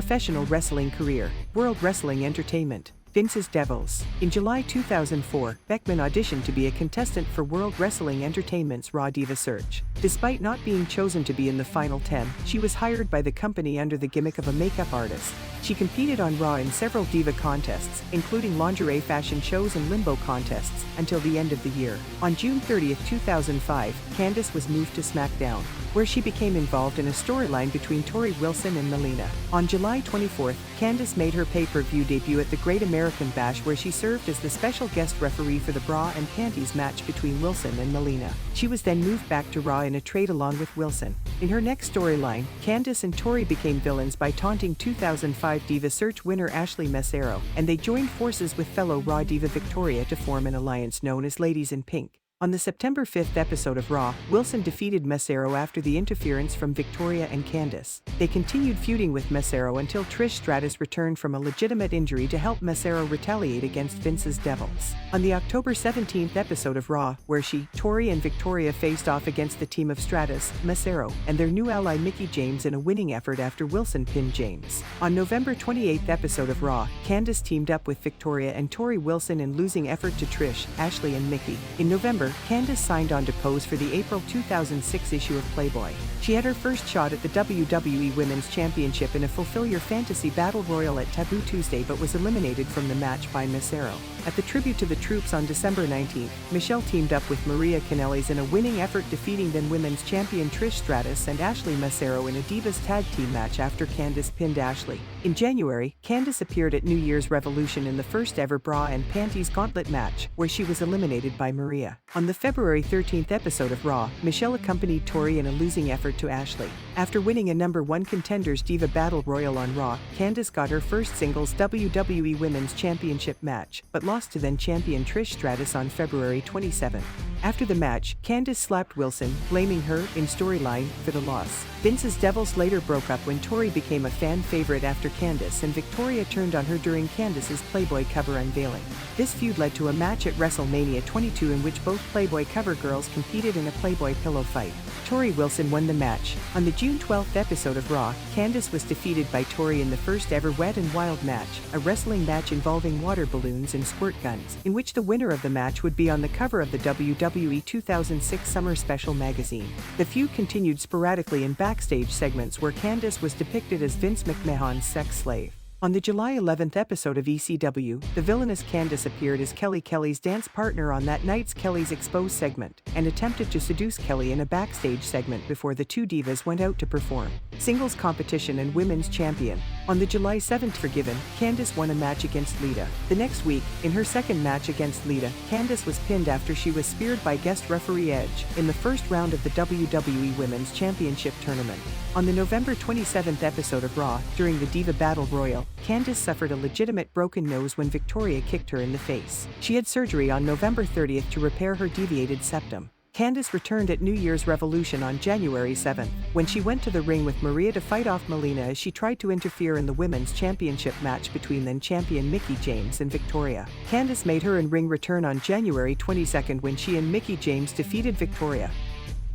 Professional wrestling career, World Wrestling Entertainment, Vince's Devils. In July 2004, Beckman auditioned to be a contestant for World Wrestling Entertainment's Raw Diva Search. Despite not being chosen to be in the final 10, she was hired by the company under the gimmick of a makeup artist. She competed on Raw in several diva contests, including lingerie fashion shows and limbo contests, until the end of the year. On June 30, 2005, Candice was moved to SmackDown, where she became involved in a storyline between Torrie Wilson and Melina. On July 24, Candice made her pay-per-view debut at the Great American Bash, where she served as the special guest referee for the Bra and Panties match between Wilson and Melina. She was then moved back to Raw in a trade along with Wilson. In her next storyline, Candice and Torrie became villains by taunting 2005 Diva Search winner Ashley Massaro, and they joined forces with fellow Raw Diva Victoria to form an alliance known as Ladies in Pink. On the September 5th episode of Raw, Wilson defeated Massaro after the interference from Victoria and Candice. They continued feuding with Massaro until Trish Stratus returned from a legitimate injury to help Massaro retaliate against Vince's Devils. On the October 17th episode of Raw, where Torrie and Victoria faced off against the team of Stratus, Massaro, and their new ally Mickie James in a winning effort after Wilson pinned James. On November 28th episode of Raw, Candice teamed up with Victoria and Torrie Wilson in losing effort to Trish, Ashley and Mickie. In November, Candice signed on to pose for the April 2006 issue of Playboy. She had her first shot at the WWE Women's Championship in a Fulfill Your Fantasy Battle Royal at Taboo Tuesday, but was eliminated from the match by Massaro. At the Tribute to the Troops on December 19th, Michelle teamed up with Maria Kanellis in a winning effort, defeating then Women's Champion Trish Stratus and Ashley Massaro in a Divas Tag Team match after Candice pinned Ashley. In January, Candice appeared at New Year's Revolution in the first ever Bra and Panties Gauntlet match, where she was eliminated by Maria. On the February 13th episode of Raw, Michelle accompanied Torrie in a losing effort to Ashley. After winning a #1 Contenders Diva Battle Royal on Raw, Candice got her first singles WWE Women's Championship match, but lost to then champion Trish Stratus on February 27. After the match, Candice slapped Wilson, blaming her, in storyline, for the loss. Vince's Devils later broke up when Torrie became a fan favorite after Candice and Victoria turned on her during Candice's Playboy cover unveiling. This feud led to a match at WrestleMania 22 in which both Playboy cover girls competed in a Playboy pillow fight. Torrie Wilson won the match. On the June 12th episode of Raw, Candice was defeated by Torrie in the first ever Wet n Wild match, a wrestling match involving water balloons and squirt guns, in which the winner of the match would be on the cover of the WWE 2006 Summer Special magazine. The feud continued sporadically in backstage segments where Candice was depicted as Vince McMahon's sex slave. On the July 11th episode of ECW, the villainous Candice appeared as Kelly's dance partner on that night's Kelly's Exposed segment, and attempted to seduce Kelly in a backstage segment before the two divas went out to perform. Singles competition and women's champion. On the July 7th Forgiven, Candice won a match against Lita. The next week, in her second match against Lita, Candice was pinned after she was speared by guest referee Edge in the first round of the WWE Women's Championship tournament. On the November 27th episode of Raw, during the Diva Battle Royal, Candice suffered a legitimate broken nose when Victoria kicked her in the face. She had surgery on November 30th to repair her deviated septum. Candice returned at New Year's Revolution on January 7th, when she went to the ring with Maria to fight off Melina as she tried to interfere in the Women's Championship match between then champion Mickie James and Victoria. Candice made her in-ring return on January 22nd when she and Mickie James defeated Victoria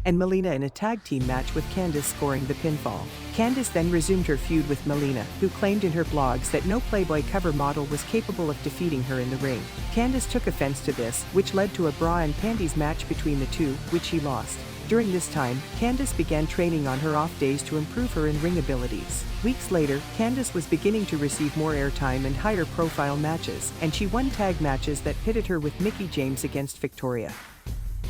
and Melina in a tag team match, with Candice scoring the pinfall. Candice then resumed her feud with Melina, who claimed in her blogs that no Playboy cover model was capable of defeating her in the ring. Candice took offense to this, which led to a Bra and Panties match between the two, which she lost. During this time, Candice began training on her off days to improve her in-ring abilities. Weeks later, Candice was beginning to receive more airtime and higher profile matches, and she won tag matches that pitted her with Mickie James against Victoria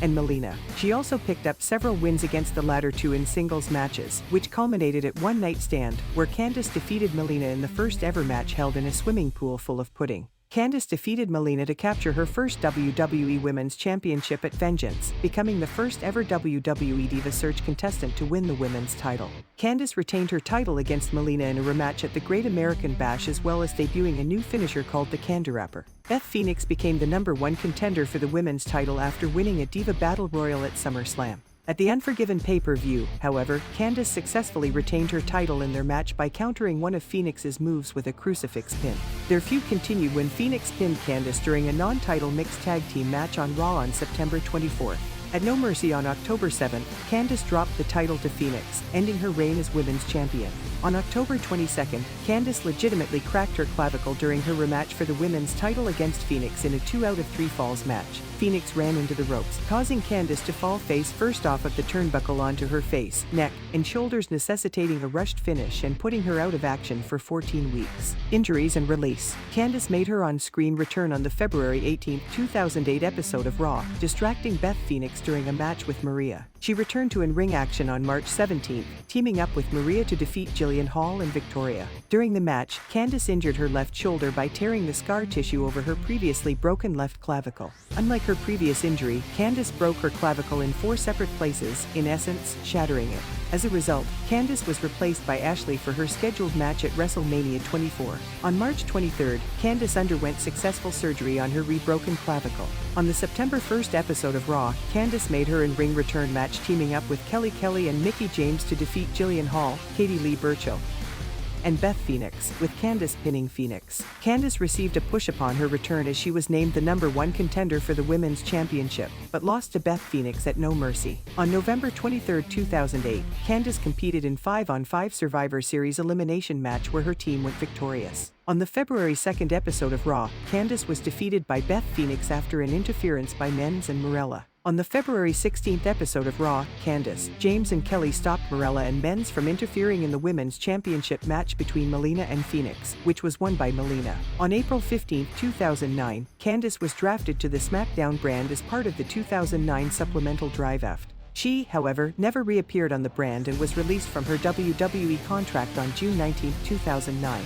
and Melina. She also picked up several wins against the latter two in singles matches, which culminated at One Night Stand, where Candice defeated Melina in the first ever match held in a swimming pool full of pudding. Candice defeated Melina to capture her first WWE Women's Championship at Vengeance, becoming the first ever WWE Diva Search contestant to win the women's title. Candice retained her title against Melina in a rematch at the Great American Bash, as well as debuting a new finisher called the Candy Wrapper. Beth Phoenix became the #1 contender for the women's title after winning a Diva Battle Royal at SummerSlam. At the Unforgiven pay-per-view, however, Candice successfully retained her title in their match by countering one of Phoenix's moves with a crucifix pin. Their feud continued when Phoenix pinned Candice during a non-title mixed tag team match on Raw on September 24. At No Mercy on October 7, Candice dropped the title to Phoenix, ending her reign as women's champion. On October 22, Candice legitimately cracked her clavicle during her rematch for the women's title against Phoenix in a 2 out of 3 falls match. Phoenix ran into the ropes, causing Candice to fall face first off of the turnbuckle onto her face, neck, and shoulders, necessitating a rushed finish and putting her out of action for 14 weeks. Injuries and release. Candice made her on-screen return on the February 18, 2008 episode of Raw, distracting Beth Phoenix during a match with Maria. She returned to in-ring action on March 17, teaming up with Maria to defeat Jillian Hall and Victoria. During the match, Candice injured her left shoulder by tearing the scar tissue over her previously broken left clavicle. Unlike her previous injury, Candice broke her clavicle in 4 separate places, in essence, shattering it. As a result, Candice was replaced by Ashley for her scheduled match at WrestleMania 24. On March 23, Candice underwent successful surgery on her rebroken clavicle. On the September 1 episode of Raw, Candice made her in-ring return match teaming up with Kelly and Mickie James to defeat Jillian Hall, Katie Lee Burchill, and Beth Phoenix, with Candice pinning Phoenix. Candice received a push upon her return as she was named the #1 contender for the Women's Championship, but lost to Beth Phoenix at No Mercy. On November 23, 2008, Candice competed in 5-on-5 Survivor Series elimination match where her team went victorious. On the February 2 episode of Raw, Candice was defeated by Beth Phoenix after an interference by Menz and Morella. On the February 16 episode of Raw, Candice, James and Kelly stopped Morella and Menz from interfering in the Women's Championship match between Melina and Phoenix, which was won by Melina. On April 15, 2009, Candice was drafted to the SmackDown brand as part of the 2009 supplemental draft. She, however, never reappeared on the brand and was released from her WWE contract on June 19, 2009.